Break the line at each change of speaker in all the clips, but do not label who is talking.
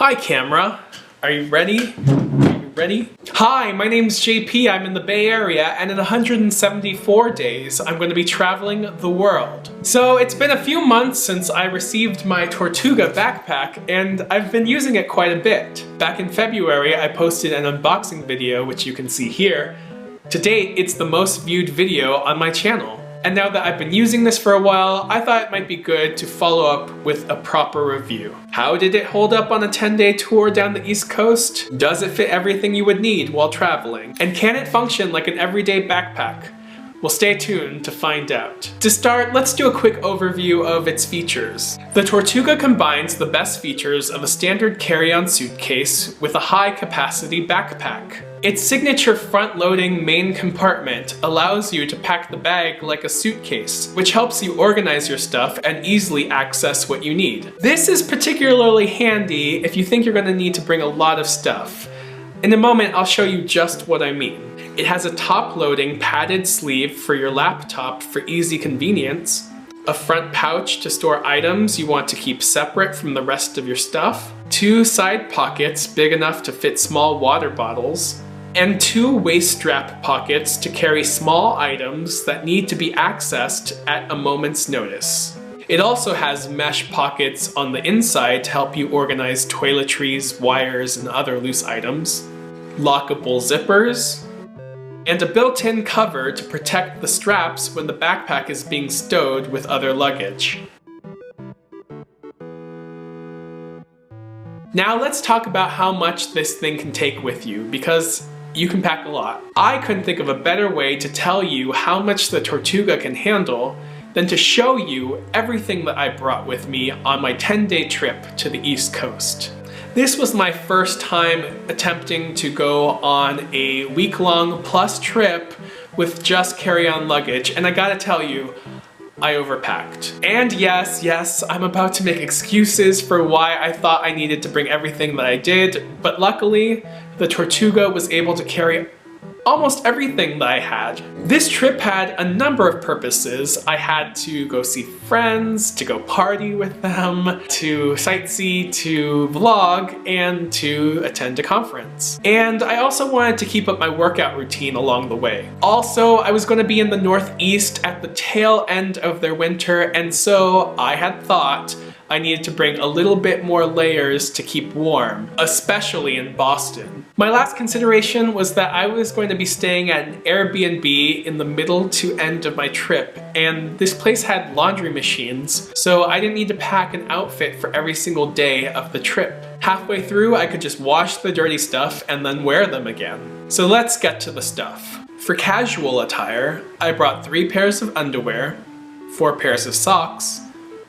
Hi camera, are you ready? Ready? Hi, my name's JP, I'm in the Bay Area, and in 174 days, I'm going to be traveling the world. So it's been a few months since I received my Tortuga Backpack, and I've been using it quite a bit. Back in February, I posted an unboxing video, which you can see here. To date, it's the most viewed video on my channel. And now that I've been using this for a while, I thought it might be good to follow up with a proper review. How did it hold up on a 10-day tour down the East Coast? Does it fit everything you would need while traveling? And can it function like an everyday backpack? Well, stay tuned to find out. To start, let's do a quick overview of its features. The Tortuga combines the best features of a standard carry-on suitcase with a high-capacity backpack. Its signature front-loading main compartment allows you to pack the bag like a suitcase, which helps you organize your stuff and easily access what you need. This is particularly handy if you think you're going to need to bring a lot of stuff. In a moment, I'll show you just what I mean. It has a top-loading padded sleeve for your laptop for easy convenience, a front pouch to store items you want to keep separate from the rest of your stuff, 2 side pockets big enough to fit small water bottles, and 2 waist strap pockets to carry small items that need to be accessed at a moment's notice. It also has mesh pockets on the inside to help you organize toiletries, wires, and other loose items, lockable zippers, and a built-in cover to protect the straps when the backpack is being stowed with other luggage. Now let's talk about how much this thing can take with you, because you can pack a lot. I couldn't think of a better way to tell you how much the Tortuga can handle than to show you everything that I brought with me on my 10-day trip to the East Coast. This was my first time attempting to go on a week-long plus trip with just carry-on luggage, and I gotta tell you, I overpacked. And yes, I'm about to make excuses for why I thought I needed to bring everything that I did, but luckily, the Tortuga was able to carry almost everything that I had. This trip had a number of purposes. I had to go see friends, to go party with them, to sightsee, to vlog, and to attend a conference. And I also wanted to keep up my workout routine along the way. Also, I was going to be in the Northeast at the tail end of their winter, and so I had thought I needed to bring a little bit more layers to keep warm, especially in Boston. My last consideration was that I was going to be staying at an Airbnb in the middle to end of my trip, and this place had laundry machines, so I didn't need to pack an outfit for every single day of the trip. Halfway through, I could just wash the dirty stuff and then wear them again. So let's get to the stuff. For casual attire, I brought 3 pairs of underwear, 4 pairs of socks,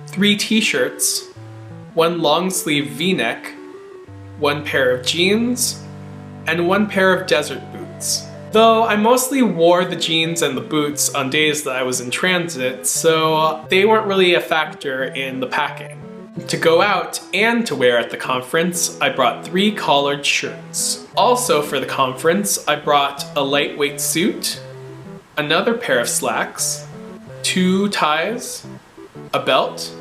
3 t-shirts, 1 long sleeve v-neck, 1 pair of jeans, and 1 pair of desert boots. Though I mostly wore the jeans and the boots on days that I was in transit, so they weren't really a factor in the packing. To go out and to wear at the conference, I brought 3 collared shirts. Also for the conference, I brought a lightweight suit, another pair of slacks, 2 ties, a belt,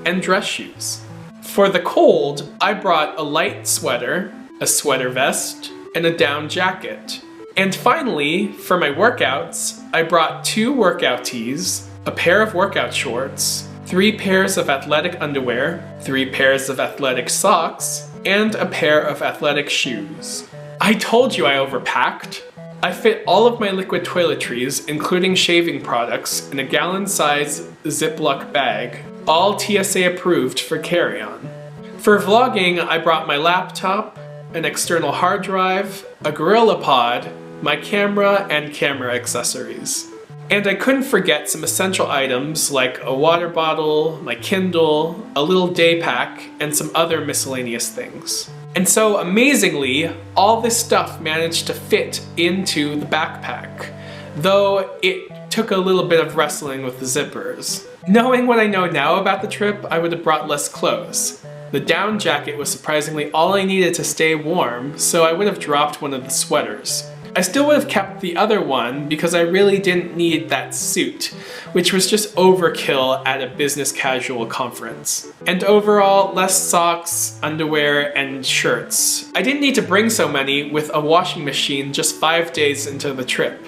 and dress shoes. For the cold, I brought a light sweater, a sweater vest, and a down jacket. And finally, for my workouts, I brought 2 workout tees, a pair of workout shorts, 3 pairs of athletic underwear, 3 pairs of athletic socks, and a pair of athletic shoes. I told you I overpacked. I fit all of my liquid toiletries, including shaving products, in a gallon-size Ziploc bag, all TSA approved for carry-on. For vlogging, I brought my laptop, an external hard drive, a GorillaPod, my camera, and camera accessories. And I couldn't forget some essential items like a water bottle, my Kindle, a little day pack, and some other miscellaneous things. And so, amazingly, all this stuff managed to fit into the backpack, though it took a little bit of wrestling with the zippers. Knowing what I know now about the trip, I would have brought less clothes. The down jacket was surprisingly all I needed to stay warm, so I would have dropped one of the sweaters. I still would have kept the other one because I really didn't need that suit, which was just overkill at a business casual conference. And overall, less socks, underwear, and shirts. I didn't need to bring so many with a washing machine just 5 days into the trip.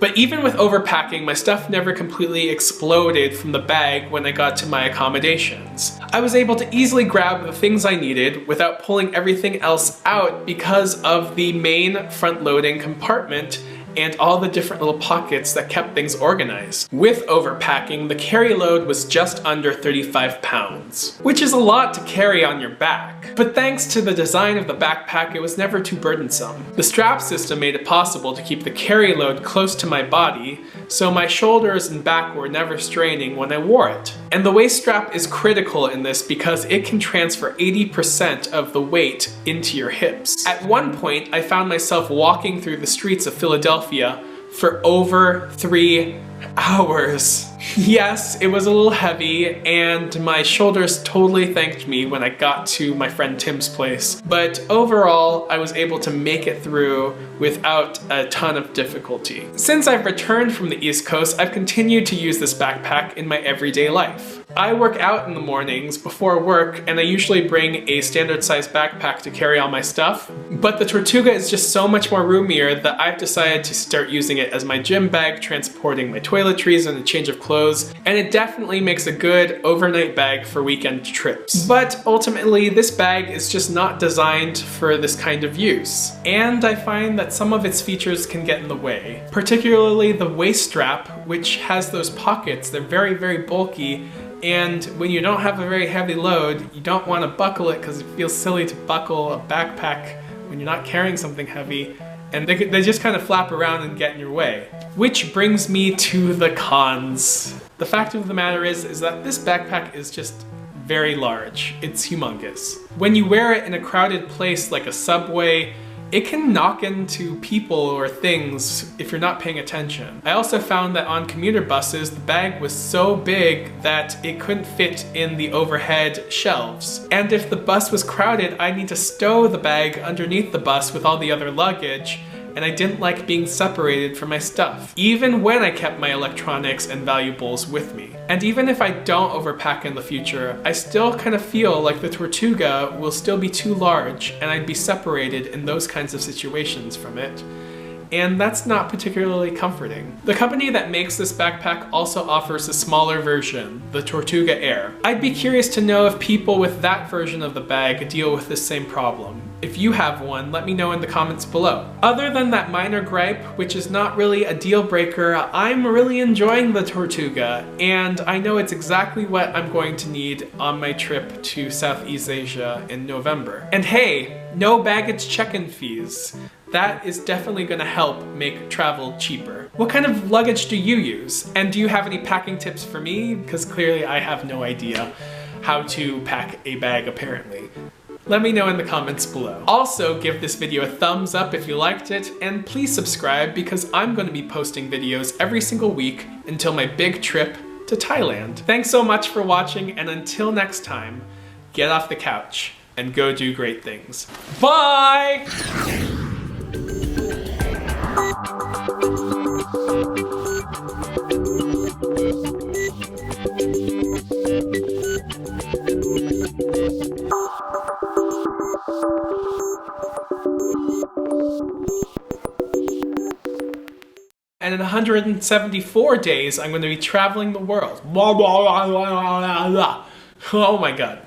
But even with overpacking, my stuff never completely exploded from the bag when I got to my accommodations. I was able to easily grab the things I needed without pulling everything else out because of the main front-loading compartment and all the different little pockets that kept things organized. With overpacking, the carry load was just under 35 pounds, which is a lot to carry on your back. But thanks to the design of the backpack, it was never too burdensome. The strap system made it possible to keep the carry load close to my body, so my shoulders and back were never straining when I wore it. And the waist strap is critical in this because it can transfer 80% of the weight into your hips. At one point, I found myself walking through the streets of Philadelphia for over 3 hours. Yes, it was a little heavy, and my shoulders totally thanked me when I got to my friend Tim's place. But overall, I was able to make it through without a ton of difficulty. Since I've returned from the East Coast, I've continued to use this backpack in my everyday life. I work out in the mornings before work, and I usually bring a standard size backpack to carry all my stuff. But the Tortuga is just so much more roomier that I've decided to start using it as my gym bag, transporting my toiletries and a change of clothes, and it definitely makes a good overnight bag for weekend trips. But ultimately, this bag is just not designed for this kind of use, and I find that some of its features can get in the way. Particularly the waist strap, which has those pockets. They're very, very bulky, and when you don't have a very heavy load, you don't want to buckle it because it feels silly to buckle a backpack when you're not carrying something heavy, and they just kind of flap around and get in your way. Which brings me to the cons. The fact of the matter is that this backpack is just very large. It's humongous. When you wear it in a crowded place like a subway, it can knock into people or things if you're not paying attention. I also found that on commuter buses, the bag was so big that it couldn't fit in the overhead shelves. And if the bus was crowded, I'd need to stow the bag underneath the bus with all the other luggage, and I didn't like being separated from my stuff, even when I kept my electronics and valuables with me. And even if I don't overpack in the future, I still kind of feel like the Tortuga will still be too large and I'd be separated in those kinds of situations from it. And that's not particularly comforting. The company that makes this backpack also offers a smaller version, the Tortuga Air. I'd be curious to know if people with that version of the bag deal with the same problem. If you have one, let me know in the comments below. Other than that minor gripe, which is not really a deal breaker, I'm really enjoying the Tortuga, and I know it's exactly what I'm going to need on my trip to Southeast Asia in November. And hey, no baggage check-in fees. That is definitely going to help make travel cheaper. What kind of luggage do you use? And do you have any packing tips for me? Because clearly I have no idea how to pack a bag apparently. Let me know in the comments below. Also, give this video a thumbs up if you liked it, and please subscribe because I'm going to be posting videos every single week until my big trip to Thailand. Thanks so much for watching, and until next time, get off the couch and go do great things. Bye! And in 174 days, I'm going to be traveling the world. Oh my god.